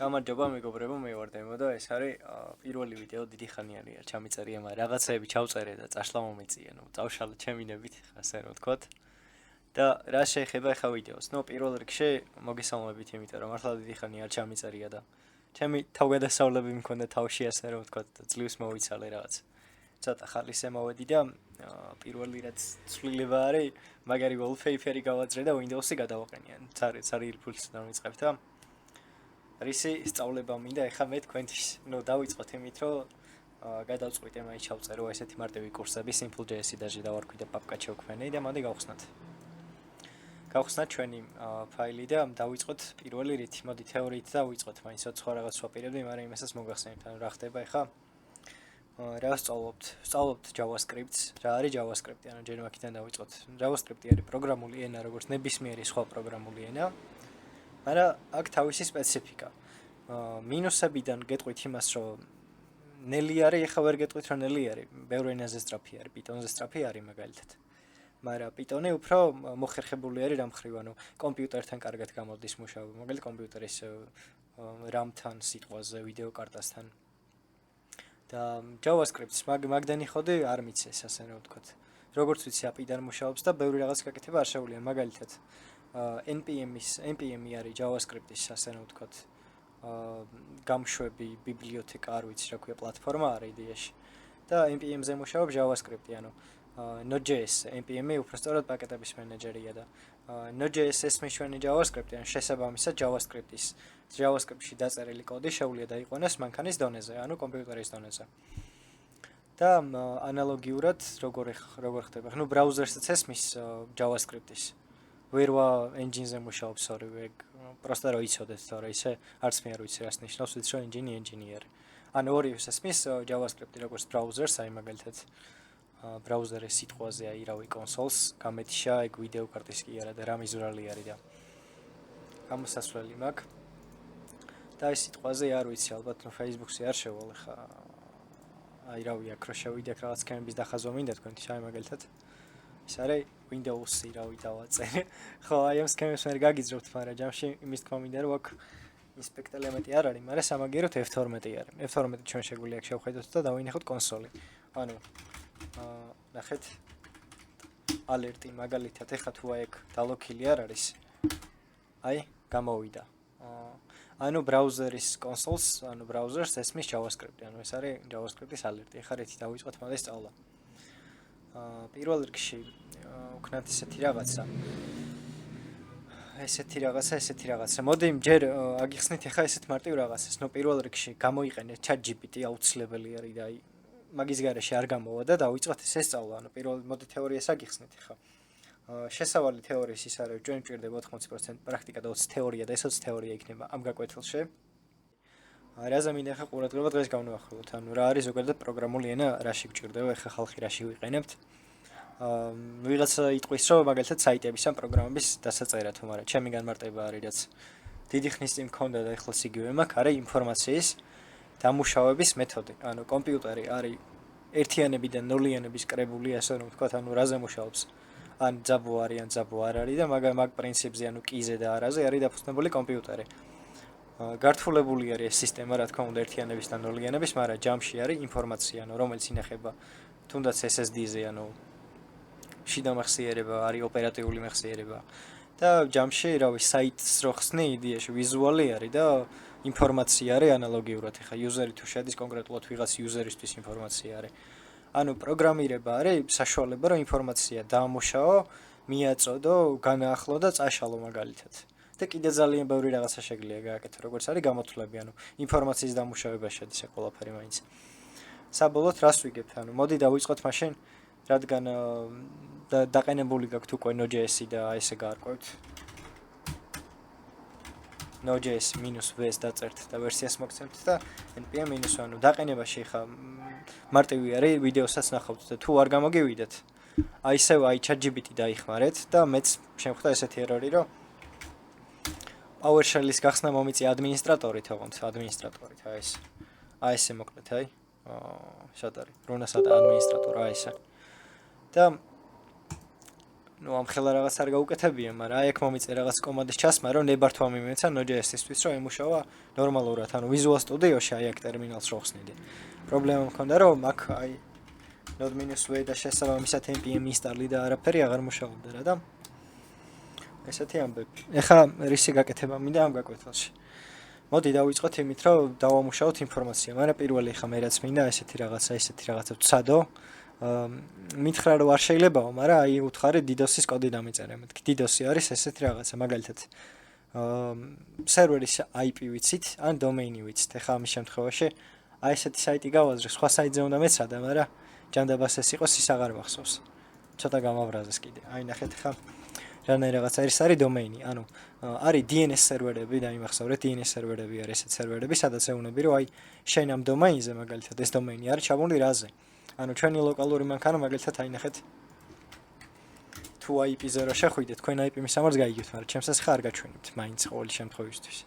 გამარჯობა მეგობრებო, მე ვარ დემო და ეს არის პირველი ვიდეო დიდი ხანი არის ჩამიწერია, მაგრამ რაღაცეები ჩავწერე და წაშლა მომეწია, წავშალე ჩემინებით, ასე რომ ვთქვათ. და რა შეეხება ახლა ვიდეოს? პირველ რიგში მოგესალმებით, იმიტომ რომ მართლა დიდი ხანი არ ჩამიწერია და ჩემი თავგადასავლები მქონდა თავში, ასე რომ ვთქვათ, ძლივს მოვიცალე რაღაც. ცოტა ხალის ემოვედი და პირველი რაც ცვლილება არის, მაგარი wallpaper-ი გავაძრე და Windows-ი გადავაყენიან. ცარიელ ფულს დავიწყებ და რისი სწავლება მინდა ეხლა მე თქვენთვის. დავიწყოთ იმით, რომ გადავწყვიტე მაინც ჩავწერო ესეთი მარტივი კურსები Simple.js-ი და დავარქვი და პაპკა შევქმნე და მოდი გავხსნათ. გავხსნათ ჩვენი ფაილი და დავიწყოთ პირველი რითი. მოდი თეორიით დავიწყოთ, მაინც სხვა რაღაც ვაპირებდი, მაგრამ იმასაც მოგახსენებთ, ანუ რა ხდება ეხლა. რა ვსწავლობთ? ვსწავლობთ JavaScript-ს. რა არის JavaScript-ი? ანუ ჯერ მაგიდან დავიწყოთ. JavaScript-ი არის პროგრამული ენა, როგორც ნებისმიერი სხვა პროგრამული ენა. მაგრამ აქ თავისი სპეციფიკა. მინუსებიდან გეტყვით იმას, რომ ნელი არის, ეხლა ვერ გეტყვით, რომ ნელი არის. ბევრ ენაზე სწრაფი არის, Python-ზე სწრაფი არის მაგალითად. მაგრამ Python-ი უფრო მოხერხებული არის რამ ხრივ, ანუ კომპიუტერთან კარგად გამოდის მუშაობა. მაგალითად კომპიუტერის RAM-თან, სიტყვაზე, ვიდეო კარტასთან. და JavaScript-ს მაგდენი ხოდი არ მიცეს, ასე რომ ვთქვათ. როგორც ვიცი, API-დან მუშაობს და ბევრი რაღაც გაკეთება არ შეუძლია, მაგალითად NPM-ი არის JavaScript-ის, ასე რომ ვთქვათ, გამშვები ბიბლიოთეკა, არ ვიცი რა ქვია, პლატფორმა არის იდეაში. და NPM-ზე მუშაობს JavaScript-ი, ანუ Node.js, NPM-ი უბრალოდ პაკეტების მენეჯერია და Node.js-ის მეშვენი JavaScript-ი, ანუ შესაბამისად JavaScript-ში დაწერილი კოდი შეუძლია დაიყვანოს მანქანის დონეზე, ანუ კომპიუტერის დონეზე. და ანალოგიურად როგორ ხდება? ბრაუზერსაც ესმის JavaScript-ის. ვერვა engine-ზე მუშაობს ორივე, просто რომ იცოდეთ, თორე ისე არც მე არ ვიცი რას ნიშნავს, ვიცი რომ engine არის. ანუ ორივეს ესმის JavaScript-ი როგორც browser-ს, აი მაგალითად browser-ის სიტყვაზე აი რავი კონსოლს, გამეთიშა ეგ ვიდეო კარტის კი არა და რა მიზვრალი არის და გამოსასვლელი მაქვს. და ეს სიტყვაზე არ ვიცი, ალბათ Facebook-ზე არ შევალ ხა. აი რავი აქ რო შევიდე აქ რაღაც სქემების დახაზვა მინდა თქვენთვის, აი მაგალითად ის არის Windows-ი რავი დავაწერე. ხო, აი ამ სქემებს ვერ გაგიძრობთ, მაგრამ ჯამში იმის თქმა მინდა რომ აქ inspect element-ი არ არის, მაგრამ სამაგიეროდ F12 არის. F12 ჩვენ შეგვიძლია აქ შევხედოთ და დავინახოთ კონსოლი. ანუ ნახეთ alert-ი მაგალითად ეხლა თუ აი ეგ დალოქილი არ არის. აი გამოვიდა. ანუ browser-ის კონსოლს, ანუ browser-ს ესმის JavaScript-ი, ანუ ეს არის JavaScript-ის alert-ი. ეხლა რითი დავიწყოთ მაგას სწავლა. პირველ რიგში ვქნათ ესეთი რაღაცა. მოდი ჯერ აგიხსნით ეხლა ესეთ მარტივ რაღაცას. პირველ რიგში გამოიყენეთ ChatGPT, აუცილებელი არის და აი მაგის გარეშე არ გამოვა და დავიწყოთ ესე სწავლა. ანუ მოდი თეორიას აგიხსნით ეხლა. შესავალი თეორიის ის არის, ჩვენ გვჭირდება 80% პრაქტიკა და 20 თეორია და ეს 20 თეორია იქნება ამ გაკვეთილში. რაზე მინდა ეხლა ყურადღება დღეს გავნახულოთ. ანუ რა არის ზოგადად პროგრამული ენა, რაში გვჭირდება, ეხლა ხალხი რაში ვიყენებთ. ვიღაცა იტყვის, რომ მაგალითად საიტების ან პროგრამების დასაწერა თუ მაგრამ ჩემი განმარტება არის, რაც დიდი ხნის წინ მქონდა და ეხლა იგივე მაქვს, არის ინფორმაციის დამუშავების მეთოდი. ანუ კომპიუტერი არის ერთიანებიდან ნულიანების კრებული, ასე რომ ვთქვათ, ანუ რაზე მუშაობს? ან ძაბო არის, ან ძაბო არ არის და მაგ პრინციპზე, ანუ კიზე და არაზე არის დაფუძნებული კომპიუტერი. გართულებული არის ეს სისტემა, რა თქმა უნდა, ერთიანების და ნულიანების, მაგრამ ჯამში არის ინფორმაცია, ანუ რომელიც ინახება თუნდაც SSD-ზე, ანუ შიდა მეხსიერება არის ოპერატიული მეხსიერება. და ჯამში, რავი, საიტს რო ხსნი, იდეაში ვიზუალი არის და ინფორმაცია არის ანალოგიურად. ეხა user-ი თუ შედის კონკრეტულად ვიღაც user-ისთვის ინფორმაცია არის. ანუ პროგრამირება არის საშუალება, რომ ინფორმაცია დაამუშავო, მიაწოდო, განაახლო და წაშალო მაგალითად. და კიდე ძალიან ბევრი რაღაცა შეგვიძლია გააკეთო, როგორც არის გამოთვლები, ანუ ინფორმაციის დამუშავება შედის ეს ყველაფერი მაინც. საბოლოოდ რას ვიგებთ? ანუ მოდი დავიწყოთ მაშინ, რადგან დაყენებული გაქვთ უკვე Node.js-ი და ესე გაარკვევთ. Node.js--vs დაწერთ და ვერსიას მოგცემთ და npm-, ანუ დაყენებაში ხა მარტივი არის, ვიდეოსაც ნახავთ და თუ არ გამოგივიდეთ, აი ისევ აი ChatGPT დაიხმარეთ და მეც შემხვდა ესეთი ერორი, რომ PowerShell-ის გახსნა მომიწია ადმინისტრატორით, თქონთ, ადმინისტრატორით, აი ესე მოკლედ, აი. სად არის? რუნას ადმინისტრატორი, აი ესე. და ნუ ამ ხელა რაღაც არ გაუკეთებია, მაგრამ აი აქ მომიწე რაღაც კომანდის ჩასმა, რომ ნებართვა მიმეცა Node.js-ისთვის, რომ ემუშავა ნორმალურად, ანუ Visual Studio-ში აი აქ ტერმინალს რო ხსნიდი. პრობლემა მქონდა, რომ აქ აი Node-V და შესაბამისად npm install და არაფერი აღარ მუშაობდა რა და ესეთი ამბები. ეხლა რისი გაკეთება მინდა ამ გაკვეთილში. მოდი დავიწყოთ იმით, რომ დავამუშაოთ ინფორმაცია, მაგრამ პირველი ხა მე რაც მინდა ესეთი რაღაცა ვცადო. მითხრა რომ არ შეიძლებაო, მაგრამ აი უთხარი DDoS-ის კოდი დამეწერე. მეთქი DDoS-ი არის ესეთი რაღაცა, მაგალითად სერვერის IP ვიცით, ან დომეინი ვიცით. ეხლა ამის შემთხვევაში აი ესეთი საიტი გავაზრე, სხვა საიტზე უნდა მეცადა, მაგრამ ჯანდაბას ეს იყოს, ის აღარ მახსოვს. ცოტა გამავრაზეს კიდე. აი ნახეთ ხა რაღაცა არის დომეინი, ანუ არის DNS სერვერები, დაიმახსოვრეთ DNS სერვერები არის ესეთ სერვერები, სადაც ეუბნები რომ აი შენ ამ დომეინზე მაგალითად ეს დომეინი არის ჩაბმული რაზე. ანუ ჩვენი ლოკალური მანქანა მაგალითად აი ნახეთ თუ IP-ზე რო შეხვიდეთ, თქვენ IP მისამართს გაიგებთ, მაგრამ ჩემსაც ხარ გაჩვენებთ მაინც ყოველი შემთხვევისთვის.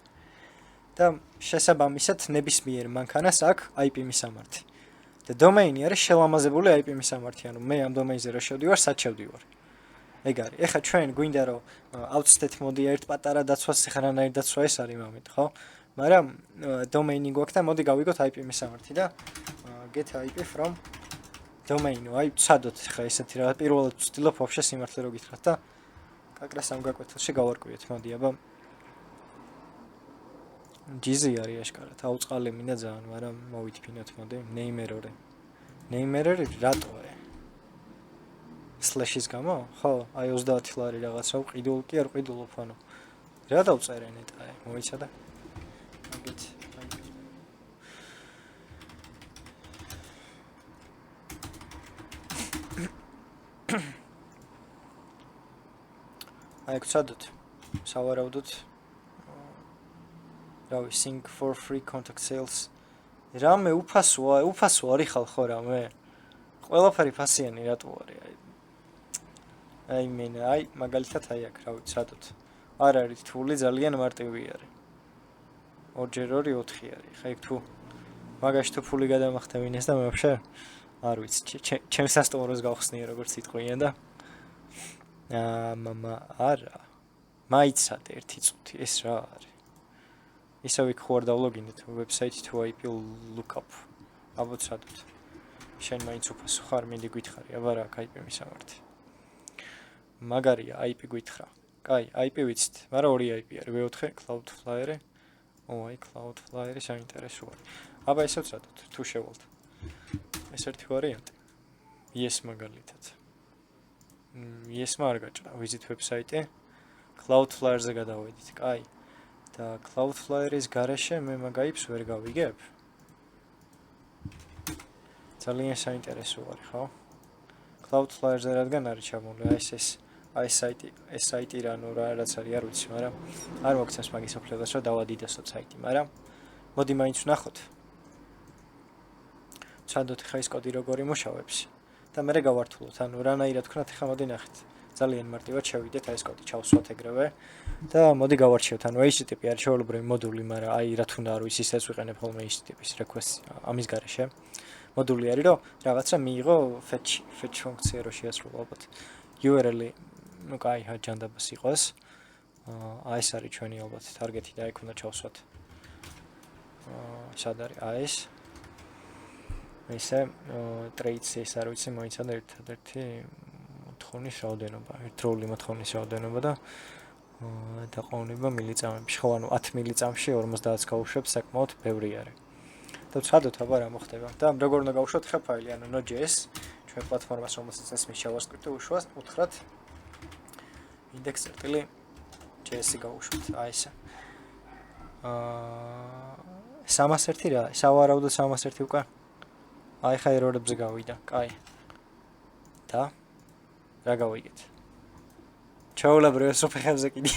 და შესაბამისად ნებისმიერ მანქანას აქვს IP მისამართი. და დომეინი არის შელამაზებული IP მისამართი, ანუ მე ამ დომეინზე რო შევდივარ, სად შევდივარ. ეგ არის. ეხლა ჩვენ გვინდა რომ outset მოდია ერთ პატარა დაცვას ხრანაირ დაცვა ეს არის მომენტ, ხო? მაგრამ დომეინი გვაქვს და მოდი გავიგოთ IP მისამართი და get IP from domain. აი ვცადოთ ხა ესეთი რა პირველად ვცდილობ ვაფშე სიმართლე რო გითხრათ და კაკრას ამ გაკვეთილში გავარკვიოთ. მოდი აბა ჯიზი არის აშკარად. აუწყალე მინდა ძალიან, მაგრამ მოვითფინოთ მოდი. name error რატოა? slash-ის გამო? ხო, აი 30 ლარი რაღაცა ვყიდულ კი არ ვყიდულობ, ანუ რა დავწერე ნეტა, მოიცადა? აგეთ. აი გვცადოთ. სავარაუდოდ რავი, sync for free contact sales. რამე უფასოა არის ხალხო რამე. ყველაფერი ფასიანი რატო არის? აი მაგალითად აი აქ რავი, ვცადოთ. არ არის რთული, ძალიან მარტივი არის. 2x2 4 არის. ხა იქ თუ მაგაში თუ ფული გადამახტევინეს და მე ვაფშე არ ვიცი, ჩემს სასტუმროს გავხსნია როგორც სიტყვიან და არა. მაიცადე ერთი წუთი, ეს რა არის? ისევ იქ ხوار დავლოგინეთ website to IP lookup. აბოცადოთ. შენ მაინც უფასო ხარ, მინდი გითხარი, აბა რა IP მისამართი. მაგარია IP გითხრა. კაი, IP ვიცით, მაგრამ ორი IP არის, V4 Cloudflare. აი Cloudflare საინტერესოა. აბა ესე ვცადოთ, თუ შევალთ. ეს ერთი ვარიანტი. Yes მაგალითად. Yes-მა არ გაჭრა, visit website-ი. Cloudflare-ზე გადავედით, კაი. და Cloudflare-ის გარეშე მე მაგაიფს ვერ გავიგებ. ძალიან საინტერესო არის, ხო? Cloudflare-ზე რადგან არის ჩამული, აი ეს საიტი რაც არის, არ ვიცი, მაგრამ არ მოგცემს მაგის უფლებას, რომ დავადიდოსოთ საიტი, მაგრამ მოდი მაინც ვნახოთ. ვცადოთ ხა ის კოდი როგორ იმუშავებს და მე გავართულოთ, ანუ რანაირად ვქნათ, ხა მოდი ნახეთ. ძალიან მარტივად შევიდეთ, აი ეს კოდი ჩავსვათ ეგრევე და მოდი გავარჩიოთ, ანუ HTTP არის ჩვეულებრივი მოდული, მაგრამ აი რა თქმა უნდა, ის ისეც ვიყენებ ხოლმე HTTP-ის request ამის გარეშე. მოდული არის, რომ რაღაცა მიიღო fetch ფუნქცია რო შეასრულო ალბათ. URL-ი ну кай ჯანდაბას იყოს. აი ეს არის ჩვენი ალბათ ტარგეტი და იქ უნდა ჩავსვათ. სად არის? აი ეს. ესე ტრეიდს ეს არ ვიცი, მოიცადა ერთადერთი მოთხოვნის რაოდენობა, ერთდროული მოთხოვნის რაოდენობა და დაყოვნება მილიწამებში. ხო, ანუ 10 მილიწამში 50-ს გავუშვებს, საკმაოდ ბევრი არის. და ვცადოთ აბა რა მოხდება. და როგორ უნდა გავუშვათ ხა ფაილი, ანუ Node.js ჩვენ პლატფორმას რომელსაც ესმის JavaScript-ი უშუალოდ უთხრათ index.js-ი გავუშვათ. აი ესე. 301 რა, სავარაუდოდ 301 უკან. აი ხა ერორებზე გავიდა. კაი. და რა გავიგეთ? ჩაულებრე სოფეხებზე კიდე.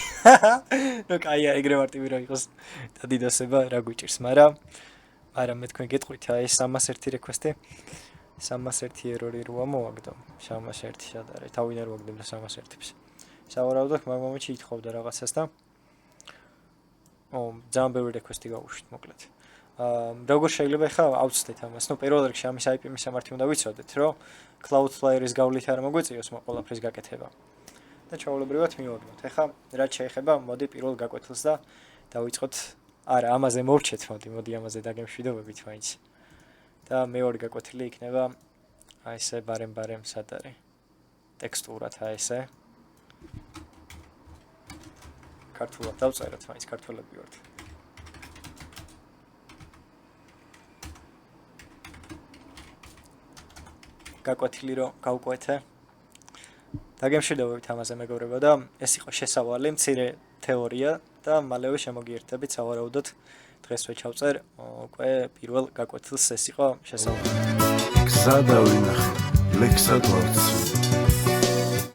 ნუ კაია, ეგრე მარტივი რა იყოს. და დიდოსება რა გვიჭირს, მაგრამ მე თქვენ გეტყვით, აი ეს 301 request-ი 301 ერორი როა მოვაგდო. 301 სად არის? თავიდან რო ვაგდებდა 301-ს. სავარაუდოდ მაგ მომენტში ითხოვდა რაღაცას და ძალიან ბევრი request-ი გავუშვით, მოკლედ. როგორ შეიძლება ხა ავწდეთ ამას? ნუ პირველ რიგში ამის IP მისამართი უნდა ვიცოდეთ, რომ Cloudflare-ის გავლით არ მოგვიწიოს ყველაფრის გაკეთება. და ჩაოლებრივად მივაგნოთ. ეხლა რაც შეეხება, მოდი პირველ გაკვეთილს და დავიწყოთ. არა, ამაზე მოვჩეთ, მოდი ამაზე დაგემშვიდობებით მაინც. და მეორე გაკვეთილი იქნება აი ესე ბარემ სად არის? ტექსტურად აი ესე. ქართულად დავწეროთ, მაინც ქართველები ვართ. გაკვეთილი რო გავკვეთე. დაგემშვიდობებით ამაზე მეგობრებო და ეს იყო შესავალი, მცირე თეორია და მალევე შემოგიერთებით სავარაუდოდ დღეს ვეჩავწერ უკვე პირველ გაკვეთილს ეს იყო შესავალი. გზა დავინახე, ლექსად ვარცი.